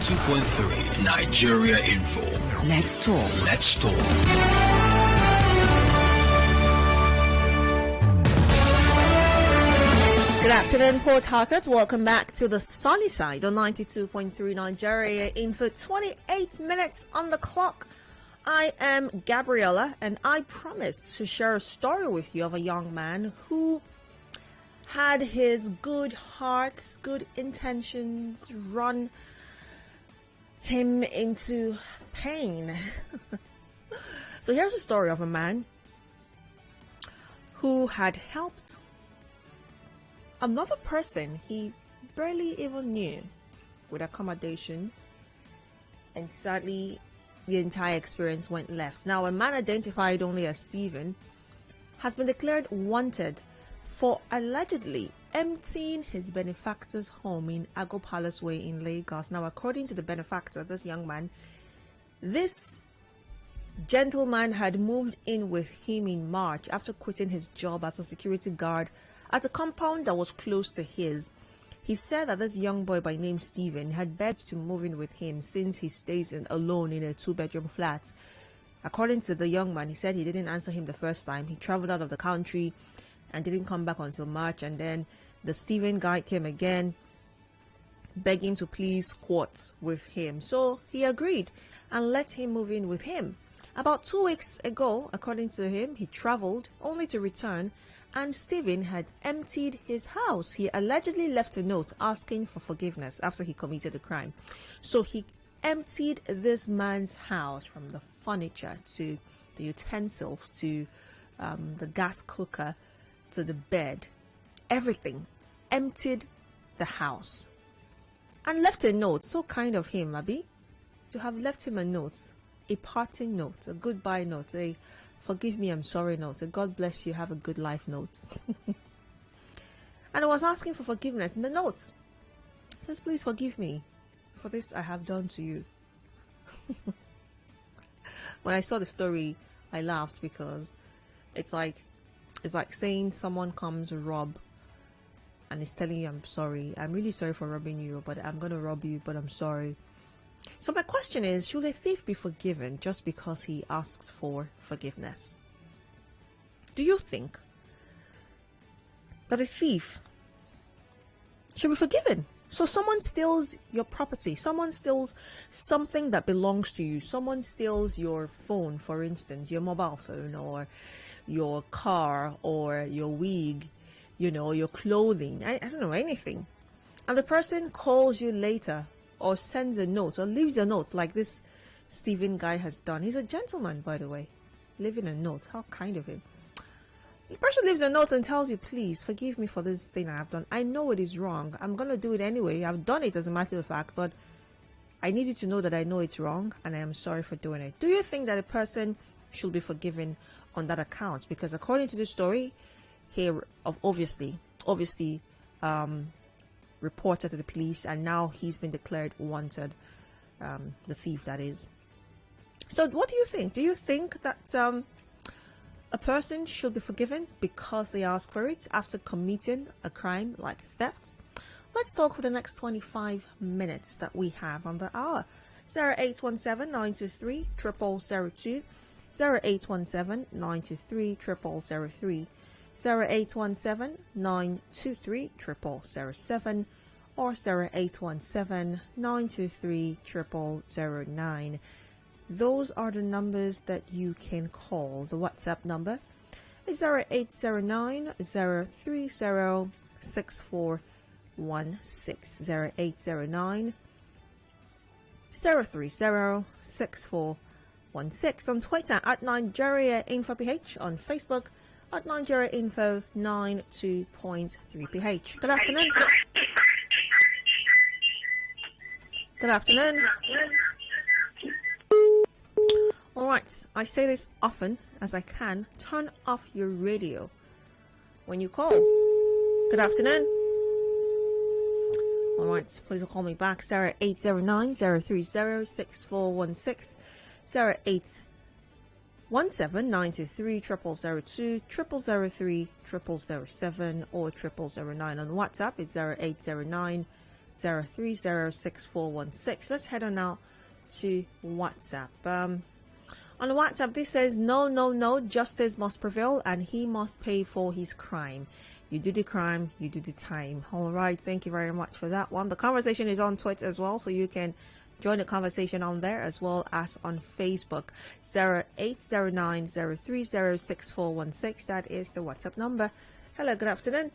92.3 Nigeria Info. Let's talk. Let's talk. Good afternoon, Port Harcourt. Welcome back to the sunny side on 92.3 Nigeria Info. 28 minutes on the clock. I am Gabriella, and I promised to share a story with you of a young man who had his good heart, good intentions run him into pain. So here's a story of a man who had helped another person he barely even knew with accommodation, and sadly the entire experience went left. Now, a man identified only as Stephen has been declared wanted for allegedly emptying his benefactor's home in Ago Palace Way in Lagos. Now, according to the benefactor, this young man, this gentleman had moved in with him in March after quitting his job as a security guard at a compound that was close to his. He said that this young boy by name Stephen had begged to move in with him since he stays alone in a 2-bedroom flat. According to the young man, he said he didn't answer him the first time. He traveled out of the country and didn't come back until March, and then the Stephen guy came again begging to please squat with him. So he agreed and let him move in with him. About 2 weeks ago, according to him, he traveled only to return, and Stephen had emptied his house. He allegedly left a note asking for forgiveness after he committed the crime. So he emptied this man's house, from the furniture to the utensils to the gas cooker to the bed, everything. Emptied the house and left a note. So kind of him, Abi, to have left him a note, a parting note, a goodbye note, a forgive me, I'm sorry note, a God bless you, have a good life note. And I was asking for forgiveness in the note. It says, please forgive me for this I have done to you. When I saw the story, I laughed because it's like saying someone comes to rob and is telling you, I'm sorry, I'm really sorry for robbing you, but I'm going to rob you, but I'm sorry. So my question is, should a thief be forgiven just because he asks for forgiveness? Do you think that a thief should be forgiven? So someone steals your property, someone steals something that belongs to you, someone steals your phone, for instance, your mobile phone, or your car, or your wig, your clothing, I don't know, anything. And the person calls you later or sends a note or leaves a note like this Stephen guy has done. He's a gentleman, by the way, leaving a note. How kind of him. The person leaves a note and tells you, please forgive me for this thing I have done. I know it is wrong. I'm going to do it anyway. I've done it as a matter of fact, but I need you to know that I know it's wrong and I am sorry for doing it. Do you think that a person should be forgiven on that account? Because according to the story here, of obviously reported to the police, and now he's been declared wanted, the thief, that is. So what do you think? Do you think that a person should be forgiven because they ask for it after committing a crime like theft? Let's talk for the next 25 minutes that we have on the hour. 0817-923-0002, 0817-923-0003, 0817-923-0007, or 0817-923-0009. Those are the numbers that you can call. The WhatsApp number is 0809-030-6416, 0809-030-6416. On Twitter at Nigeria Info PH, on Facebook at Nigeria Info 92.3 PH. Good afternoon. Good afternoon. All right, I say this often as I can. Turn off your radio when you call. Good afternoon. All right, please call me back. 0809-030-6416, 0817-923-0002, 0003-0007, or 0009. On WhatsApp, it's 0809 0306406416. Let's head on now to WhatsApp. On WhatsApp, this says, no, justice must prevail and he must pay for his crime. You do the crime, you do the time. All right, thank you very much for that one. The conversation is on Twitter as well, so you can join the conversation on there as well as on Facebook. 0809-030-6416. That is the WhatsApp number. Hello, good afternoon.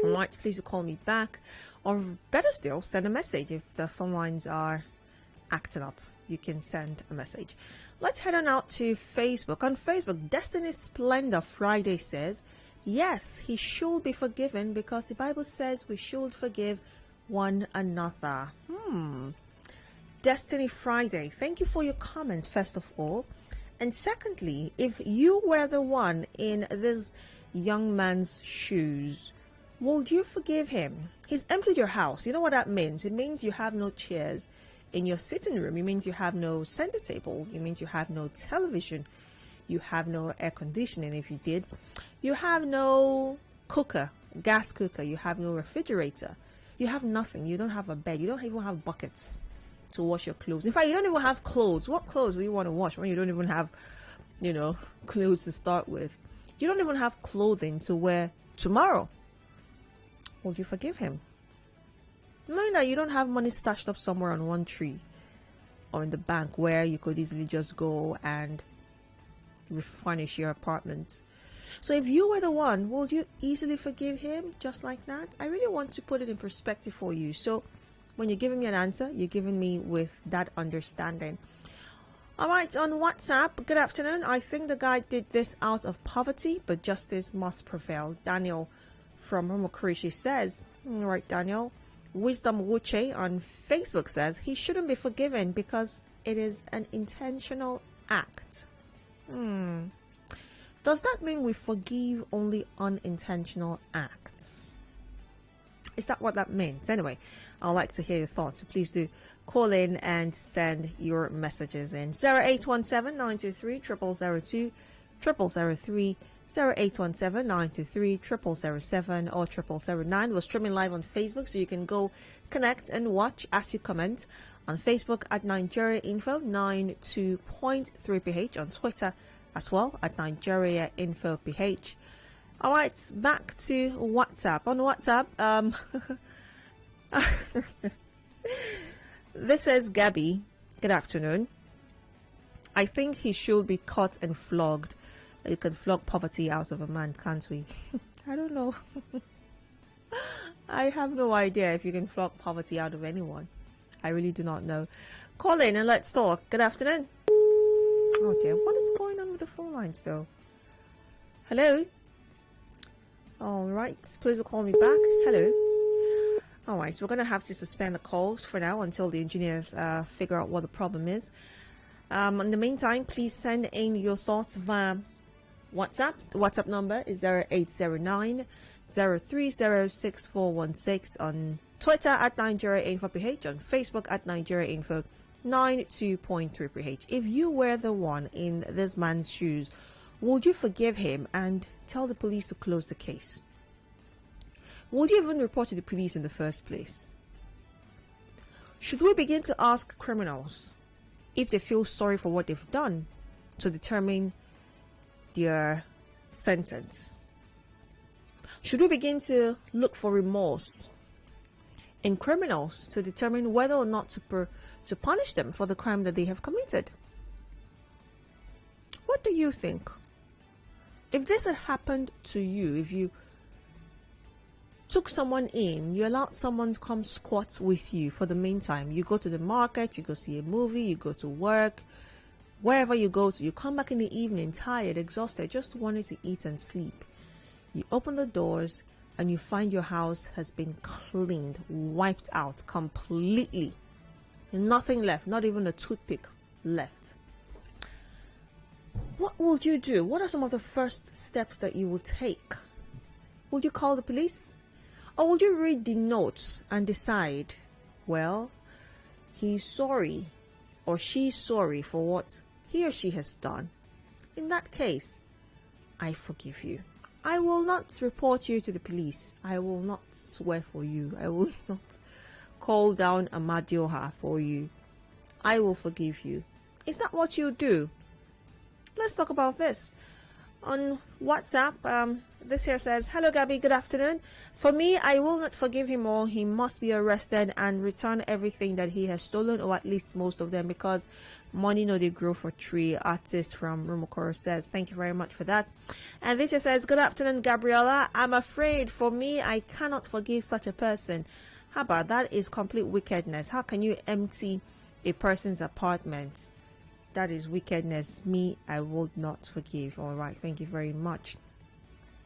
All right, please call me back, or better still, send a message. If the phone lines are acting up, you can send a message. Let's head on out to Facebook. On Facebook, Destiny Splendor Friday says, yes, he should be forgiven because the Bible says we should forgive one another. Destiny Friday, thank you for your comment, first of all. And secondly, if you were the one in this young man's shoes, would you forgive him? He's emptied your house. You know what that means? It means you have no chairs in your sitting room. It means you have no center table. It means you have no television. You have no air conditioning if you did. You have no cooker, gas cooker. You have no refrigerator. You have nothing. You don't have a bed. You don't even have buckets to wash your clothes. In fact, you don't even have clothes. What clothes do you want to wash when you don't even have, clothes to start with? You don't even have clothing to wear tomorrow. Will you forgive him? Knowing that you don't have money stashed up somewhere on one tree or in the bank where you could easily just go and refurnish your apartment. So if you were the one, would you easily forgive him just like that? I really want to put it in perspective for you. So when you're giving me an answer, you're giving me with that understanding. All right, on WhatsApp, good afternoon. I think the guy did this out of poverty, but justice must prevail. Daniel from Romokrishi says, all right, Daniel. Wisdom Wuche on Facebook says he shouldn't be forgiven because it is an intentional act. Does that mean we forgive only unintentional acts? Is that what that means? Anyway, I'd like to hear your thoughts. So please do call in and send your messages in. 0817-923-0002, 0003, 0817-923-0007 or 0009. We're streaming live on Facebook, so you can go connect and watch as you comment on Facebook at Nigeria Info 92.3ph, on Twitter as well at Nigeria Info PH. All right, back to WhatsApp. On WhatsApp, this is Gabby. Good afternoon. I think he should be caught and flogged. You can flog poverty out of a man, can't we? I don't know. I have no idea if you can flog poverty out of anyone. I really do not know. Call in and let's talk. Good afternoon. Oh dear, what is going on with the phone lines though? Hello? All right, please call me back. Hello? All right, so we're going to have to suspend the calls for now until the engineers figure out what the problem is. In the meantime, please send in your thoughts via WhatsApp. The WhatsApp number is 0809-030-6416. On Twitter at Nigeria Info PH. On Facebook at Nigeria Info 92.3ph. If you were the one in this man's shoes, would you forgive him and tell the police to close the case? Would you even report to the police in the first place? Should we begin to ask criminals if they feel sorry for what they've done to determine their sentence? Should we begin to look for remorse in criminals to determine whether or not to punish them for the crime that they have committed? What do you think? If this had happened to you, if you took someone in, you allowed someone to come squat with you for the meantime, you go to the market, you go see a movie, you go to work, wherever you go to, you come back in the evening tired, exhausted, just wanting to eat and sleep. You open the doors and you find your house has been cleaned, wiped out completely. Nothing left, not even a toothpick left. What would you do? What are some of the first steps that you will take? Would you call the police? Or would you read the notes and decide, well, he's sorry or she's sorry for what he or she has done? In that case, I forgive you. I will not report you to the police. I will not swear for you. I will not call down a Amadioha for you. I will forgive you. Is that what you do? Let's talk about this. On WhatsApp, this here says, hello Gabby, good afternoon. For me, I will not forgive him, or he must be arrested and return everything that he has stolen, or at least most of them, because money no they grow for tree. Artist from Rumokoro says, thank you very much for that. And this here says, good afternoon Gabriella. I'm afraid for me, I cannot forgive such a person. How about that? Is complete wickedness. How can you empty a person's apartment? That is wickedness. Me, I would not forgive. All right, thank you very much.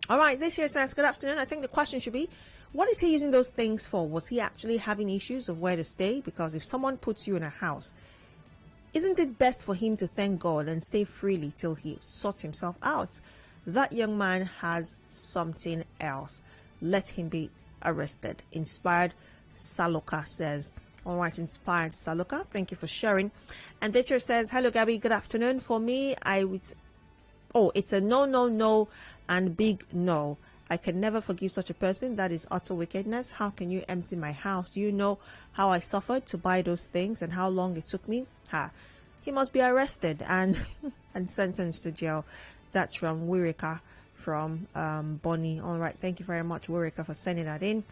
All right, this here says, good afternoon. I think the question should be, what is he using those things for? Was he actually having issues of where to stay? Because if someone puts you in a house, isn't it best for him to thank God and stay freely till he sorts himself out? That young man has something else. Let him be arrested. Inspired Saloka says. All right, Inspired Saloka, thank you for sharing. And this here says, hello Gabby, good afternoon. For me, I would, it's a no, no, no, and big no. I can never forgive such a person. That is utter wickedness. How can you empty my house? Do you know how I suffered to buy those things and how long it took me? He must be arrested and and sentenced to jail. That's from Wirika from Bonnie. All right, thank you very much, Wirika, for sending that in.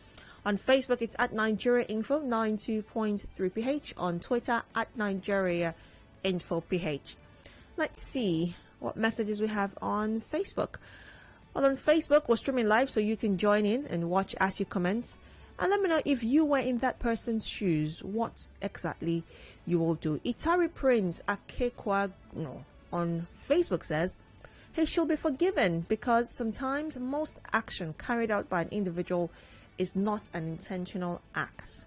On Facebook, it's at Nigeria Info 92.3ph. On Twitter, at Nigeria Info PH. Let's see what messages we have on Facebook. Well, on Facebook, we're streaming live, so you can join in and watch as you comment. And let me know if you were in that person's shoes, what exactly you will do. Itari Prince Akekwa on Facebook says, he should be forgiven because sometimes most action carried out by an individual is not an intentional act.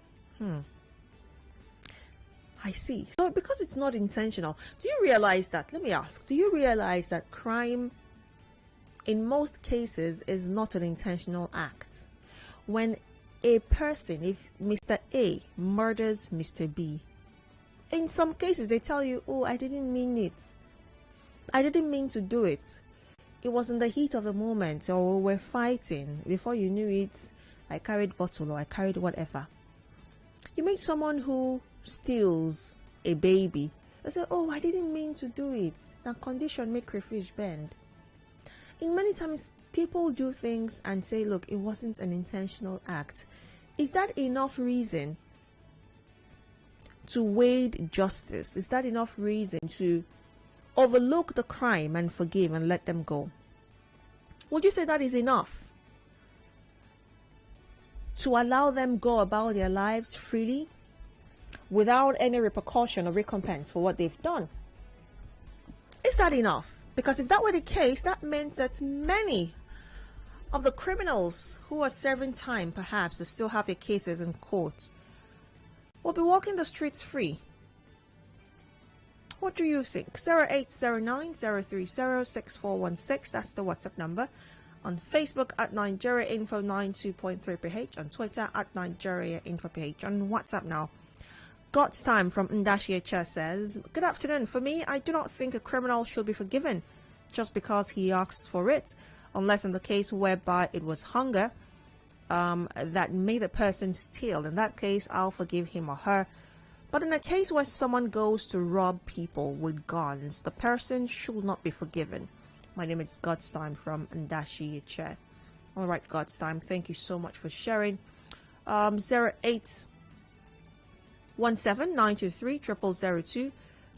I see. So because it's not intentional, do you realize that, let me ask, do you realize that crime in most cases is not an intentional act? When a person, if Mr. A murders Mr. B, in some cases they tell you, oh, I didn't mean it. I didn't mean to do it. It was in the heat of the moment, or we're fighting. Before you knew it, I carried bottle or I carried whatever. You meet someone who steals a baby. They say, oh, I didn't mean to do it. That condition make crayfish bend. In many times, people do things and say, look, it wasn't an intentional act. Is that enough reason to wade justice? Is that enough reason to overlook the crime and forgive and let them go? Would you say that is enough to allow them go about their lives freely without any repercussion or recompense for what they've done? Is that enough? Because if that were the case, that means that many of the criminals who are serving time, perhaps, to still have their cases in court, will be walking the streets free. What do you think? 0809-030-6416, that's the WhatsApp number. On Facebook at Nigeria Info 92.3ph. On Twitter at Nigeria Info PH. On WhatsApp now. God's Time from Ndashi Echa says, good afternoon. For me, I do not think a criminal should be forgiven just because he asks for it, unless in the case whereby it was hunger that made the person steal. In that case, I'll forgive him or her. But in a case where someone goes to rob people with guns, the person should not be forgiven. My name is God's Time from Ndashi Echa. All right, God's Time, thank you so much for sharing. 0817-923-0002,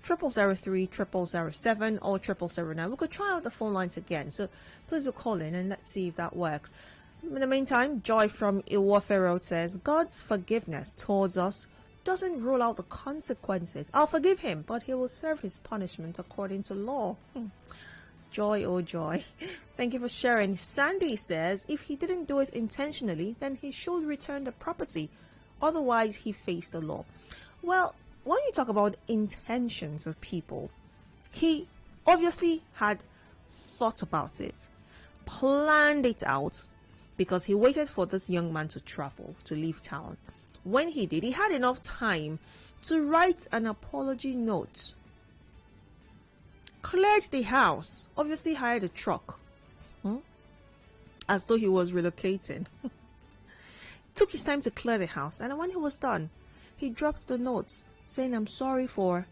0003-0007, or 0009. We could try out the phone lines again, so please do call in and let's see if that works. In the meantime, Joy from Iwofe Road says, God's forgiveness towards us doesn't rule out the consequences. I'll forgive him, but he will serve his punishment according to law. Joy, oh joy. Thank you for sharing. Sandy says, if he didn't do it intentionally, then he should return the property. Otherwise, he faced the law. Well, when you talk about intentions of people, he obviously had thought about it, planned it out, because he waited for this young man to travel, to leave town. When he did, he had enough time to write an apology note, cleared the house, obviously hired a truck, as though he was relocating. Took his time to clear the house, and when he was done, he dropped the notes saying, I'm sorry for,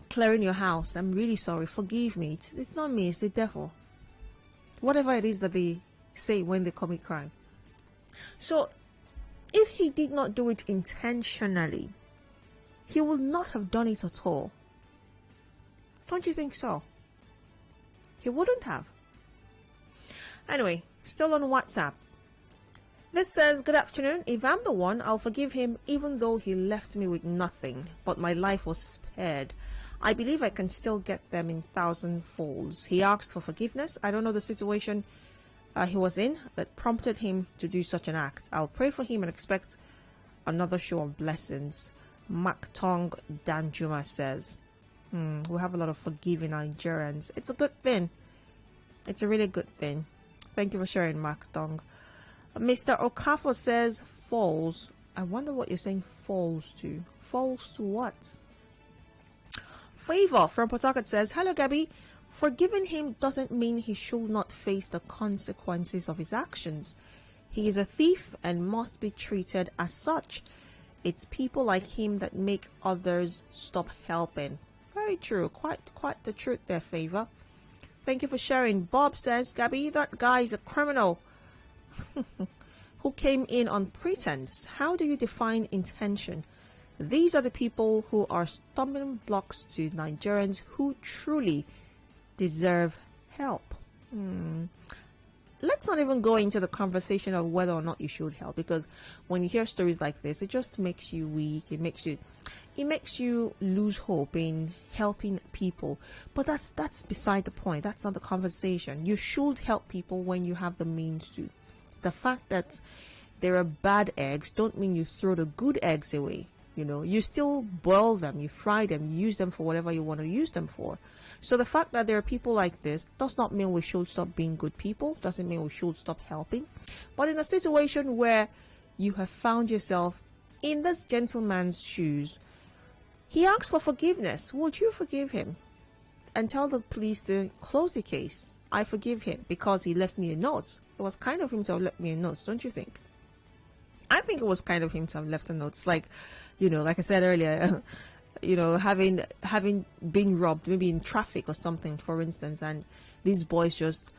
clearing your house. I'm really sorry. Forgive me. It's not me, it's the devil. Whatever it is that they say when they commit crime. So, if he did not do it intentionally, he would not have done it at all. Don't you think so? He wouldn't have. Anyway, still on WhatsApp. This says, good afternoon. If I'm the one, I'll forgive him even though he left me with nothing, but my life was spared. I believe I can still get them in 1,000 folds. He asked for forgiveness. I don't know the situation he was in that prompted him to do such an act. I'll pray for him and expect another show of blessings. Maktong Danjuma says, we have a lot of forgiving Nigerians. It's a good thing. It's a really good thing. Thank you for sharing, Maktong. Mr. Okafo says, falls. I wonder what you're saying falls to. Falls to what? Favor from Pawtucket says, hello, Gabby. Forgiving him doesn't mean he should not face the consequences of his actions. He is a thief and must be treated as such. It's people like him that make others stop helping. Very true. Quite the truth there, Favor. Thank you for sharing. Bob says, Gabby, that guy is a criminal who came in on pretense. How do you define intention? These are the people who are stumbling blocks to Nigerians who truly deserve help. Let's not even go into the conversation of whether or not you should help, because when you hear stories like this, it just makes you weak. It makes you lose hope in helping people. But that's beside the point. That's not the conversation. You should help people when you have the means to. The fact that there are bad eggs don't mean you throw the good eggs away. You still boil them, you fry them, you use them for whatever you want to use them for. So the fact that there are people like this does not mean we should stop being good people, doesn't mean we should stop helping. But in a situation where you have found yourself in this gentleman's shoes, he asked for forgiveness. Would you forgive him? And tell the police to close the case. I forgive him because he left me a note. It was kind of him to have left me a note, don't you think? I think it was kind of him to have left a note. It's like, like I said earlier, having been robbed, maybe in traffic or something, for instance, and these boys just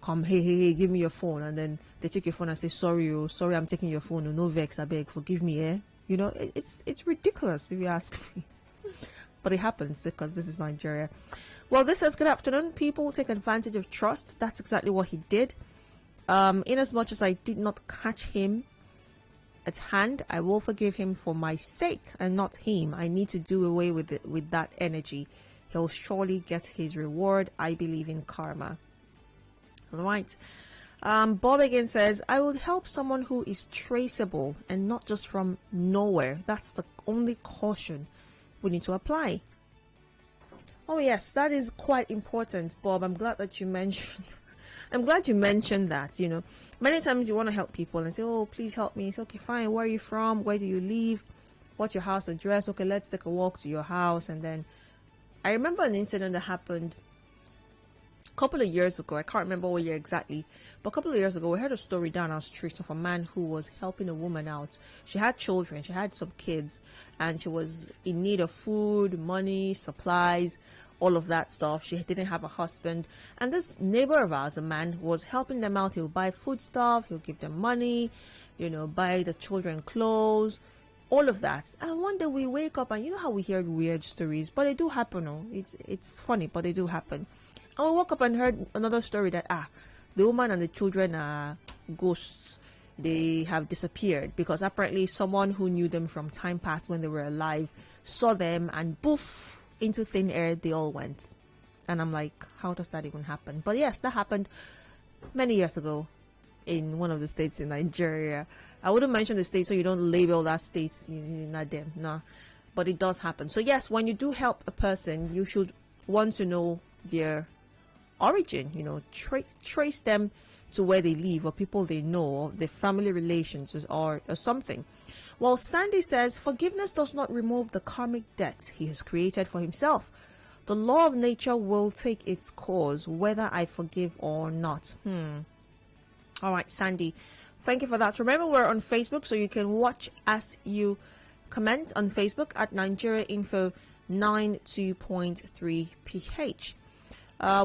come, hey, give me your phone, and then they take your phone and say, sorry, I'm taking your phone, no vex, I beg, forgive me, eh? It's ridiculous if you ask me. But it happens because this is Nigeria. Well, this says, good afternoon. People take advantage of trust. That's exactly what he did. In as much as I did not catch him at hand, I will forgive him for my sake and not him. I need to do away with that energy. He'll surely get his reward. I believe in karma. All right. Bob again says, I will help someone who is traceable and not just from nowhere. That's the only caution we need to apply. Oh yes, that is quite important, Bob. I'm glad that you mentioned that. Many times you want to help people and say, oh, please help me. It's okay, fine. Where are you from? Where do you live? What's your house address? Okay, let's take a walk to your house. And then I remember an incident that happened a couple of years ago. I can't remember what year exactly, but a couple of years ago, we heard a story down our street of a man who was helping a woman out. She had children, she had some kids, and she was in need of food, money, supplies, all of that stuff. She didn't have a husband, and this neighbor of ours, a man, was helping them out. He'll buy food stuff, he'll give them money, buy the children clothes, all of that. And one day we wake up, and you know how we hear weird stories, but they do happen. It's funny, but they do happen. And we woke up and heard another story that the woman and the children are ghosts. They have disappeared because apparently someone who knew them from time past when they were alive saw them, and poof, into thin air they all went. And I'm like, how does that even happen? But yes, that happened many years ago in one of the states in Nigeria. I wouldn't mention the state so you don't label that state, not them, no. But it does happen. So yes, when you do help a person, you should want to know their origin, trace them to where they live, or people they know, or their family relations, or something. Well, Sandy says, forgiveness does not remove the karmic debt he has created for himself. The law of nature will take its course, whether I forgive or not. All right, Sandy, thank you for that. Remember, we're on Facebook, so you can watch as you comment on Facebook at Nigeria Info 92.3 PH.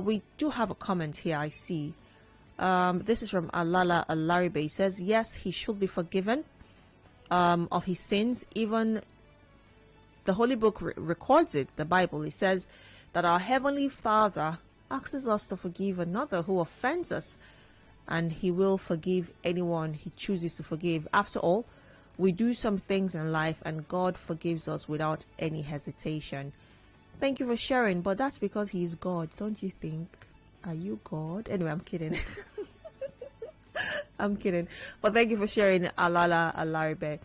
We do have a comment here, I see. This is from Alala Alaribe. Says, yes, he should be forgiven of his sins. Even the Holy Book records it, the Bible. It says that our Heavenly Father asks us to forgive another who offends us, and he will forgive anyone he chooses to forgive. After all, we do some things in life and God forgives us without any hesitation. Thank you for sharing, but that's because he is God, don't you think? Are you God? Anyway, I'm kidding. I'm kidding. But thank you for sharing, Alala Alaribe.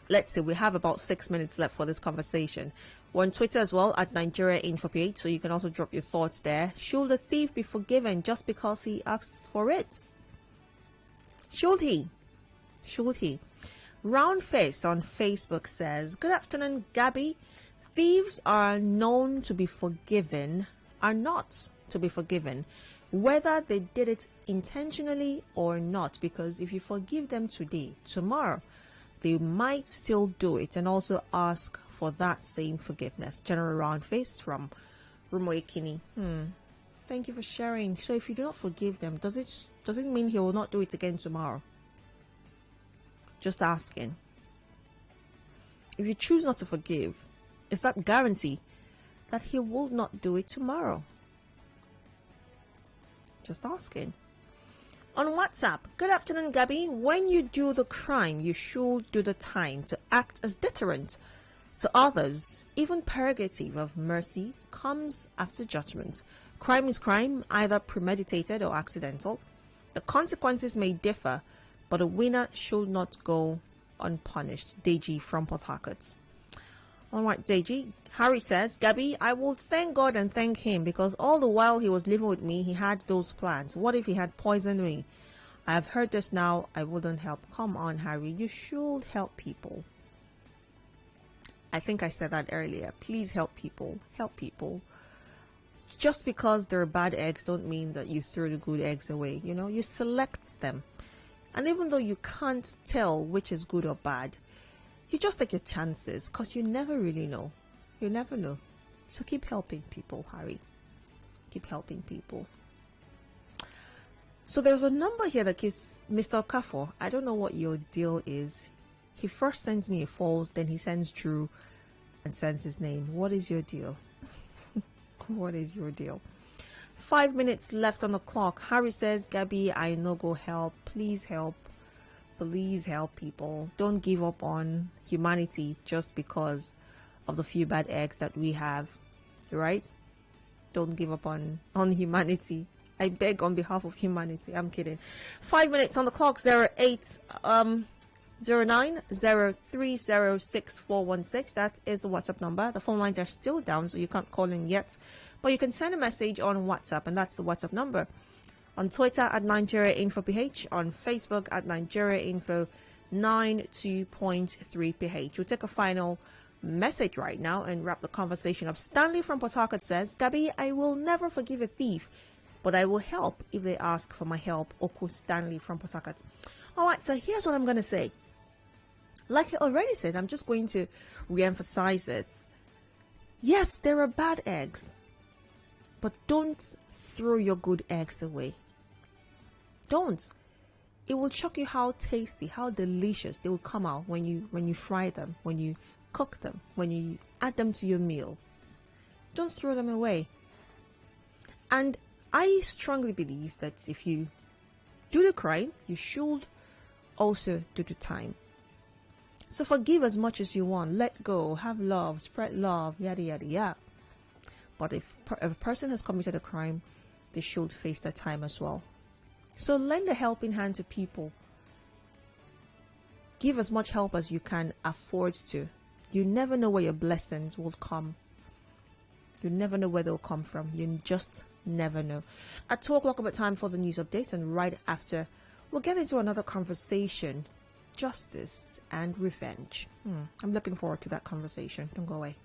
Let's see, we have about 6 minutes left for this conversation. We're on Twitter as well at Nigeria Info PH, so you can also drop your thoughts there. Should the thief be forgiven just because he asks for it? Should he? Should he? Roundface on Facebook says, good afternoon, Gabby. Thieves are known to be forgiven, are not to be forgiven, whether they did it intentionally or not, because if you forgive them today, tomorrow they might still do it and also ask for that same forgiveness. General Roundface from Rumoekini. Thank you for sharing. So if you do not forgive them, does it mean he will not do it again tomorrow? Just asking. If you choose not to forgive, is that guarantee that he will not do it tomorrow? Just asking. On WhatsApp, good afternoon, Gabby. When you do the crime, you should do the time to act as deterrent to others. Even prerogative of mercy comes after judgment. Crime is crime, either premeditated or accidental. The consequences may differ, but a winner should not go unpunished. Deji from Port Harcourt. All right, Deji. Harry says, Gabby, I will thank God and thank him because all the while he was living with me, he had those plans. What if he had poisoned me? I have heard this now. I wouldn't help. Come on, Harry. You should help people. I think I said that earlier. Please help people. Help people. Just because they're bad eggs don't mean that you throw the good eggs away. You know, you select them. And even though you can't tell which is good or bad, you just take your chances because you never really know. You never know. So keep helping people, Harry. Keep helping people. So there's a number here that gives Mr. Okafor. I don't know what your deal is. He first sends me a false, then he sends Drew and sends his name. What is your deal? What is your deal? 5 minutes left on the clock. Harry says, Gabby, I no go help. Please help. Please help people. Don't give up on humanity just because of the few bad eggs that we have, right? Don't give up on humanity. I beg on behalf of humanity. I'm kidding. 5 minutes on the clock. 080903064116. That is the WhatsApp number. The phone lines are still down, so you can't call in yet, but you can send a message on WhatsApp, and that's the WhatsApp number. On Twitter at Nigeria Info PH, on Facebook at Nigeria Info 92.3 PH. We'll take a final message right now and wrap the conversation up. Stanley from Port Harcourt says, Gabby, I will never forgive a thief, but I will help if they ask for my help. Oko Stanley from Port Harcourt. All right, so here's what I'm going to say. Like I already said, I'm just going to re-emphasize it. Yes, there are bad eggs, but don't throw your good eggs away. Don't. It will shock you how tasty, how delicious they will come out when you fry them, when you cook them, when you add them to your meal. Don't throw them away. And I strongly believe that if you do the crime, you should also do the time. So forgive as much as you want, let go, have love, spread love, yada yada yada. But if a person has committed a crime, they should face their time as well. So lend a helping hand to people. Give as much help as you can afford to. You never know where your blessings will come. You never know where they'll come from. You just never know. At 2 o'clock about time for the news update, and right after, we'll get into another conversation. Justice and revenge. I'm looking forward to that conversation. Don't go away.